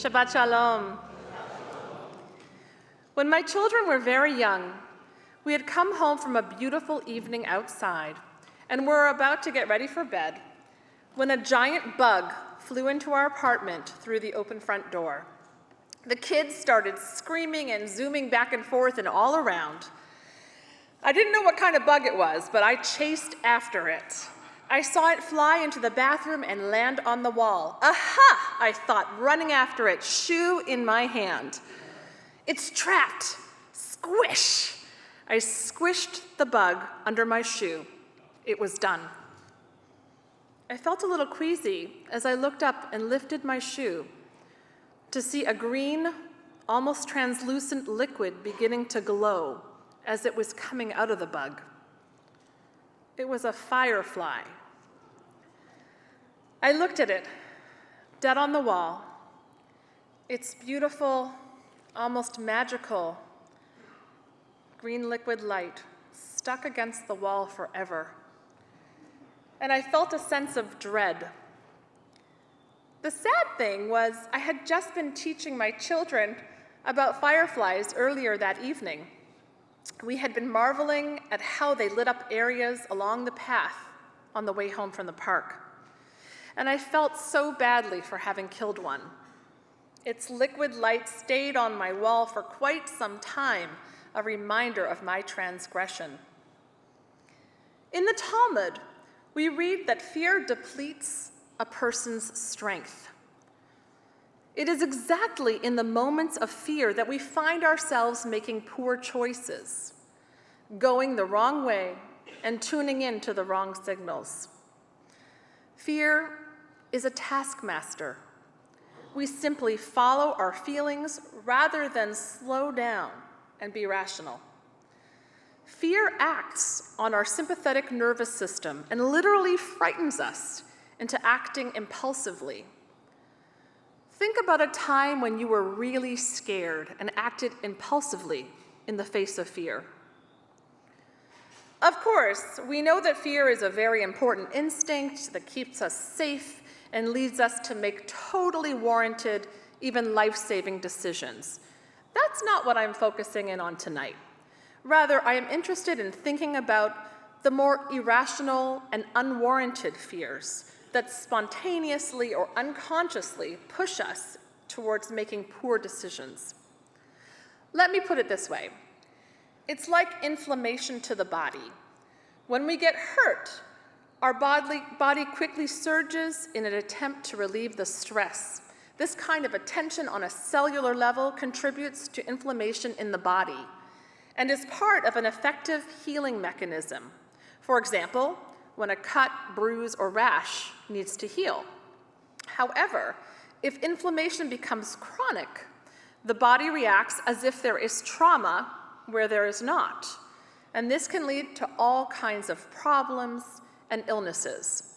Shabbat Shalom. When my children were very young, we had come home from a beautiful evening outside and were about to get ready for bed when a giant bug flew into our apartment through the open front door. The kids started screaming and zooming back and forth and all around. I didn't know what kind of bug it was, but I chased after it. I saw it fly into the bathroom and land on the wall. Aha! I thought, running after it, shoe in my hand. It's trapped. Squish! I squished the bug under my shoe. It was done. I felt a little queasy as I looked up and lifted my shoe to see a green, almost translucent liquid beginning to glow as it was coming out of the bug. It was a firefly. I looked at it, dead on the wall. Its beautiful, almost magical green liquid light stuck against the wall forever. And I felt a sense of dread. The sad thing was I had just been teaching my children about fireflies earlier that evening. We had been marveling at how they lit up areas along the path on the way home from the park. And I felt so badly for having killed one. Its liquid light stayed on my wall for quite some time, a reminder of my transgression. In the Talmud, we read that fear depletes a person's strength. It is exactly in the moments of fear that we find ourselves making poor choices, going the wrong way and tuning in to the wrong signals. Fear is a taskmaster. We simply follow our feelings rather than slow down and be rational. Fear acts on our sympathetic nervous system and literally frightens us into acting impulsively. Think about a time when you were really scared and acted impulsively in the face of fear. Of course, we know that fear is a very important instinct that keeps us safe and leads us to make totally warranted, even life-saving decisions. That's not what I'm focusing in on tonight. Rather, I am interested in thinking about the more irrational and unwarranted fears that spontaneously or unconsciously push us towards making poor decisions. Let me put it this way. It's like inflammation to the body. When we get hurt, our body quickly surges in an attempt to relieve the stress. This kind of attention on a cellular level contributes to inflammation in the body and is part of an effective healing mechanism. For example, when a cut, bruise, or rash needs to heal. However, if inflammation becomes chronic, the body reacts as if there is trauma where there is not, and this can lead to all kinds of problems and illnesses.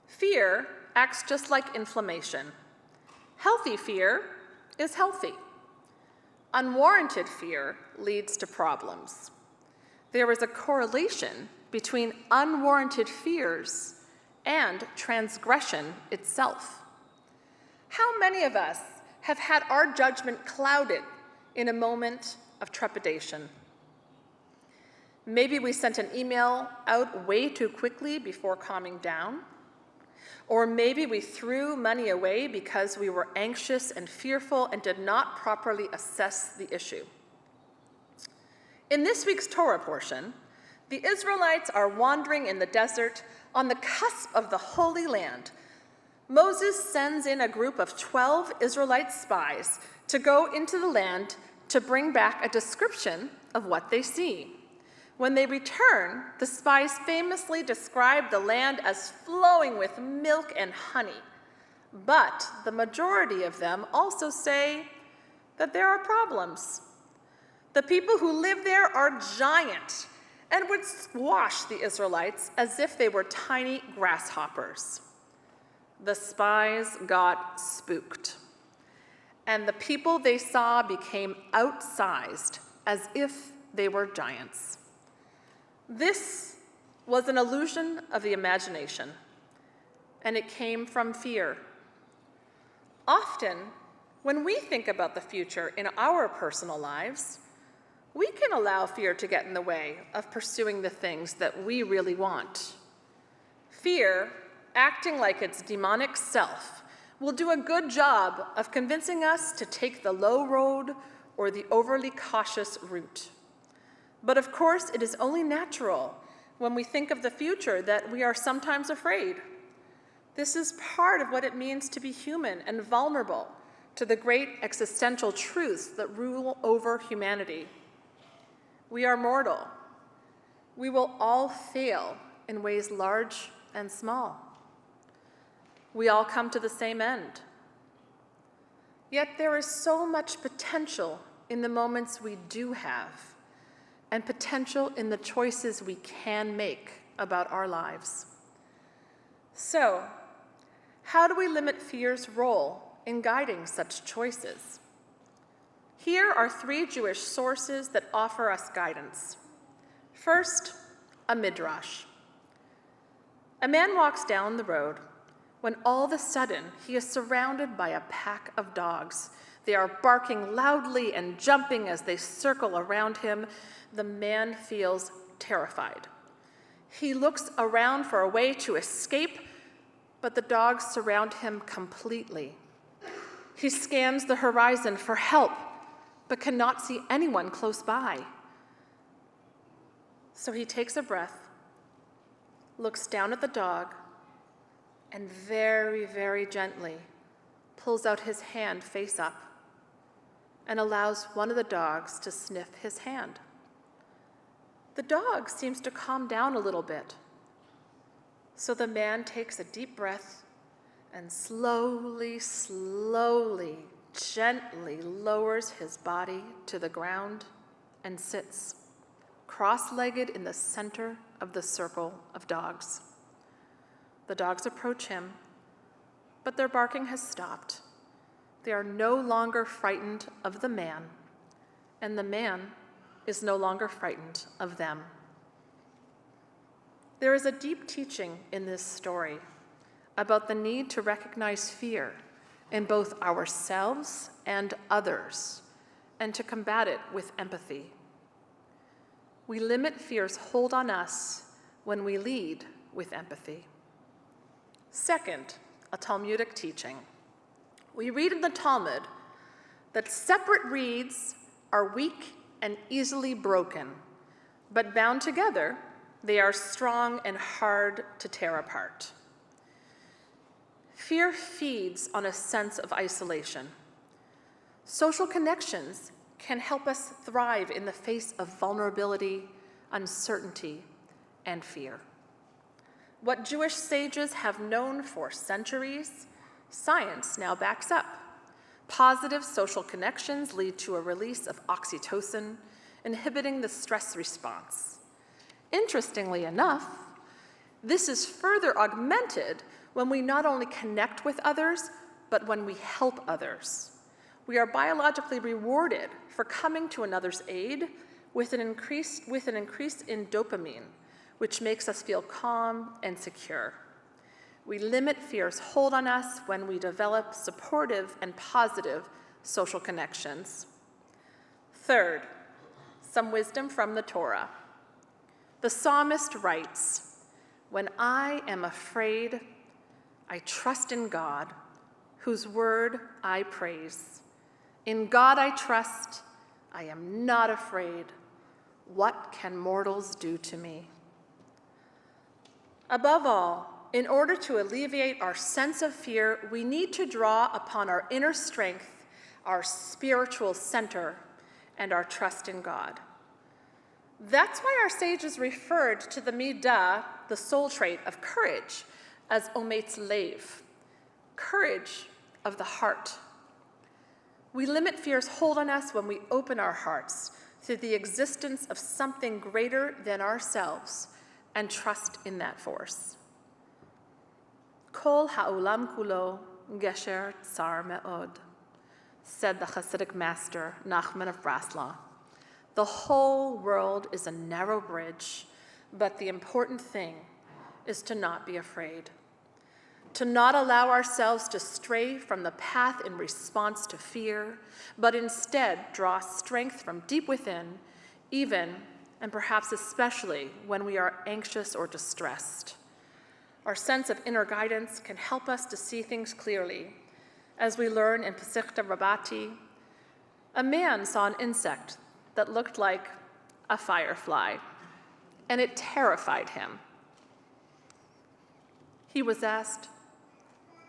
Fear acts just like inflammation. Healthy fear is healthy. Unwarranted fear leads to problems. There is a correlation between unwarranted fears and transgression itself. How many of us have had our judgment clouded in a moment of trepidation? Maybe we sent an email out way too quickly before calming down. Or maybe we threw money away because we were anxious and fearful and did not properly assess the issue. In this week's Torah portion, the Israelites are wandering in the desert on the cusp of the Holy Land. Moses sends in a group of 12 Israelite spies to go into the land to bring back a description of what they see. When they return, the spies famously describe the land as flowing with milk and honey. But the majority of them also say that there are problems. The people who live there are giant and would squash the Israelites as if they were tiny grasshoppers. The spies got spooked, and the people they saw became outsized as if they were giants. This was an illusion of the imagination, and it came from fear. Often, When we think about the future in our personal lives, we can allow fear to get in the way of pursuing the things that we really want. Fear, acting like its demonic self, will do a good job of convincing us to take the low road or the overly cautious route. But of course, it is only natural when we think of the future that we are sometimes afraid. This is part of what it means to be human and vulnerable to the great existential truths that rule over humanity. We are mortal. We will all fail in ways large and small. We all come to the same end. Yet there is so much potential in the moments we do have, and potential in the choices we can make about our lives. So, how do we limit fear's role in guiding such choices? Here are 3 Jewish sources that offer us guidance. First, a midrash. A man walks down the road when all of a sudden he is surrounded by a pack of dogs. They are barking loudly and jumping as they circle around him. The man feels terrified. He looks around for a way to escape, but the dogs surround him completely. He scans the horizon for help, but cannot see anyone close by. So he takes a breath, looks down at the dog, and very, very gently pulls out his hand face up and allows one of the dogs to sniff his hand. The dog seems to calm down a little bit. So the man takes a deep breath and slowly, gently lowers his body to the ground and sits, cross-legged in the center of the circle of dogs. The dogs approach him, but their barking has stopped. They are no longer frightened of the man, and the man is no longer frightened of them. There is a deep teaching in this story about the need to recognize fear in both ourselves and others, and to combat it with empathy. We limit fear's hold on us when we lead with empathy. Second, a Talmudic teaching. We read in the Talmud that separate reeds are weak and easily broken, but bound together, they are strong and hard to tear apart. Fear feeds on a sense of isolation. Social connections can help us thrive in the face of vulnerability, uncertainty, and fear. What Jewish sages have known for centuries, science now backs up. Positive social connections lead to a release of oxytocin, inhibiting the stress response. Interestingly enough, this is further augmented when we not only connect with others, but when we help others. We are biologically rewarded for coming to another's aid with an increase in dopamine, which makes us feel calm and secure. We limit fear's hold on us when we develop supportive and positive social connections. Third, some wisdom from the Torah. The psalmist writes, "When I am afraid, I trust in God, whose word I praise. In God I trust, I am not afraid. What can mortals do to me?" Above all, in order to alleviate our sense of fear, we need to draw upon our inner strength, our spiritual center, and our trust in God. That's why our sages referred to the midah, the soul trait of courage, as ometz lev, courage of the heart. We limit fear's hold on us when we open our hearts to the existence of something greater than ourselves and trust in that force. Kol ha'olam kulo gesher tsar me'od, said the Hasidic master Nachman of Breslau. The whole world is a narrow bridge, but the important thing is to not be afraid. to not allow ourselves to stray from the path in response to fear, but instead draw strength from deep within, even and perhaps especially when we are anxious or distressed. Our sense of inner guidance can help us to see things clearly. As we learn in Pesachta Rabbati, a man saw an insect that looked like a firefly, and it terrified him. He was asked,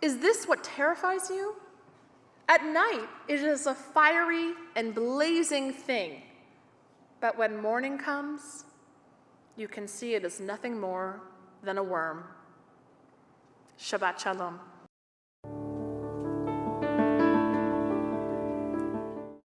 "Is this what terrifies you? At night, it is a fiery and blazing thing, but when morning comes, you can see it is nothing more than a worm." Shabbat Shalom.